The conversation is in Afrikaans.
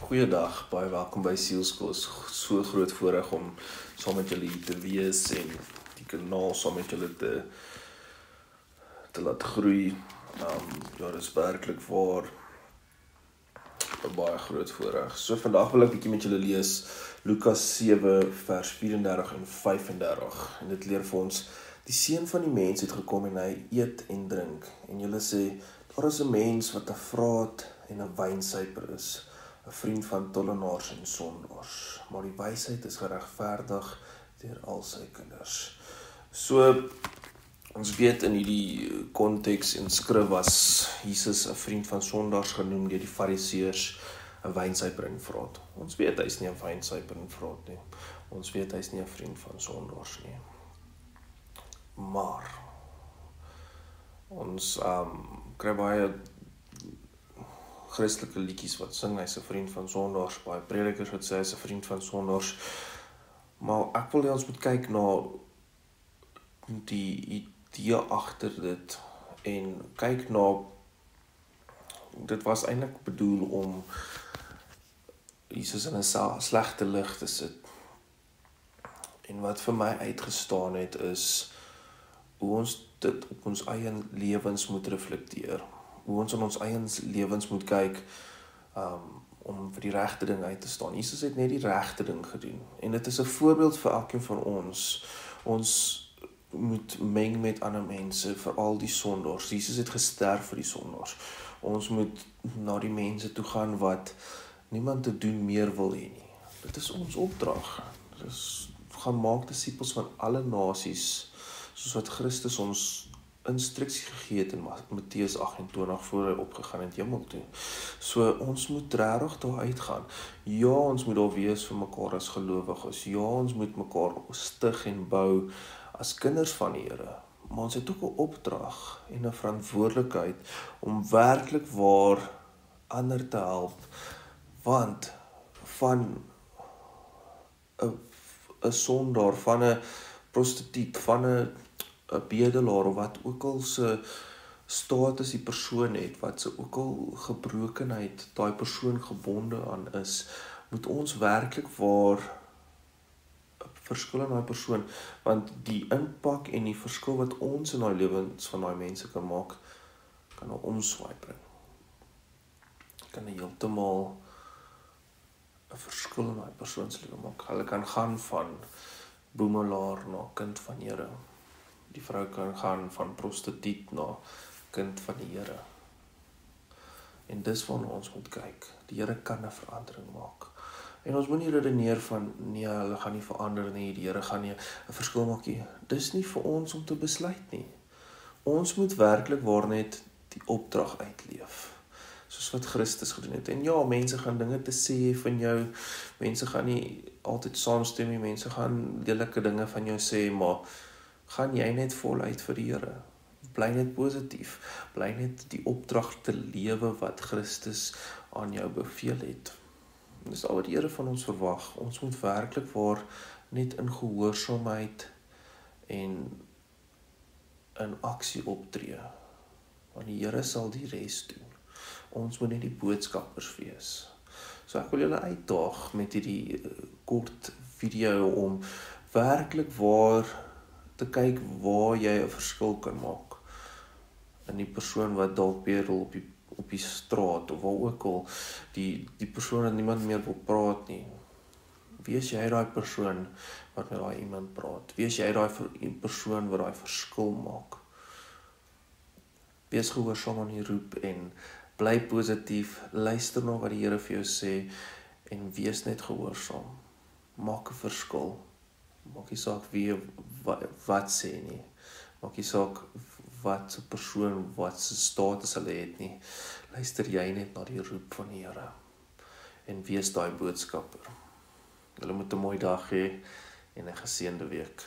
Goeiedag, baie welkom by Sielskool. Is so groot voorreg om saam met julle hier te wees en die kanaal saam met julle te laat groei. Ja, dit is werklik waar 'n baie groot voorreg. So vandag wil ek bietjie met julle lees Lukas 7 vers 34 en 35. En dit leer vir ons: die seun van die mens het gekom en hy eet en drink. En julle sê, daar is 'n mens wat 'n vraat en 'n wynsuiper is, 'n vriend van tollenaars en sondaars, maar die wysheid is geregverdig deur al sy kinders. So, ons weet in hierdie konteks en skrif was Jesus 'n vriend van sondaars genoem deur die fariseërs, 'n wynsuiper en vraat. Ons weet hy's nie 'n wynsuiper en vraat nie. Ons weet hy's nie 'n vriend van sondaars nie. Maar ons kry baie Christelike liedjies wat sing hy's 'n vriend van sondaars, baie predikers wat sê hy's 'n vriend van sondaars. Maar ek wil hê ons moet kyk na die idee agter dit en kyk na, dit was eintlik bedoel om Jesus in 'n slegte lig te sit. En wat vir my uitgestaan het is hoe ons dit op ons eie lewens moet reflekteer. Hoe ons in ons eie lewens moet kyk om vir die regte ding uit te staan. Jesus het net die regte ding gedoen. En dit is 'n voorbeeld vir elkeen van ons. Ons moet meng met ander mense, veral die sondaars. Jesus het gesterf vir die sondaars. Ons moet na die mense toe gaan wat niemand te doen meer wil hê nie. Dit is ons opdrag. Dus gaan maak disippels van alle nasies, soos wat Christus ons instruksie gegee het in Matteus 28 voor hy opgegaan het hemel toe. So ons moet regtig daar uitgaan. Ja, ons moet daar wees vir mekaar as gelowiges. Ja, ons moet mekaar stig en bou as kinders van die Here. Maar ons het ook 'n opdrag en 'n verantwoordelikheid om werklik waar ander te help. Want van 'n sondaar, van 'n prostituut, van 'n bedelaar of wat ook al se status die persoon het, wat se ook al gebrokenheid daai persoon gebonde aan is, moet ons werklik waar 'n verskil in daai persoon, want die impak en die verskil wat ons in daai lewens van daai mense kan maak, kan 'n omswaai bring. Kan heeltemal 'n verskil in daai persoon se lewe maak. Hulle kan gaan van boemelaar na kind van Here. Die vrou kan gaan van prostituut na kind van die Here. En dis waarna ons moet kyk. Die Here kan 'n verandering maak. En ons moet nie redeneer van, nee, hulle gaan nie verander nie, die Here gaan nie 'n verskil maak nie. Dis nie vir ons om te besluit nie. Ons moet werklik waar net die opdrag uitleef, soos wat Christus gedoen het. En ja, mense gaan dinge te sê van jou, mense gaan nie altyd saamstem nie, mense gaan lelike dinge van jou sê, maar gaan jy net voluit vir die Here. Bly net positief, bly net die opdrag te lewe wat Christus aan jou beveel het. Dis al wat die Here van ons verwag. Ons moet werklik waar net in gehoorsaamheid en in aksie optree. Want die Here sal die res doen. Ons moet net die boodskappers wees. So ek wil julle uitdaag met hierdie kort video om werklik waar te kyk waar jy 'n verskil kan maak in die persoon wat dalk bedel op die straat of waar ook al, die persoon wat niemand meer wil praat nie. Wees jy daai persoon wat met daai iemand praat? Wees jy daai persoon wat daai verskil maak? Wees gehoorsaam aan die roep en bly positief, luister na wat die Here vir jou sê en wees net gehoorsaam. Maak 'n verskil. Maak nie saak wie wat sê nie. Maak nie saak wat se persoon, wat se status hulle het nie. Luister jy net na die roep van die Here en wees daai boodskapper. Julle moet 'n mooi dag hê en 'n geseënde week.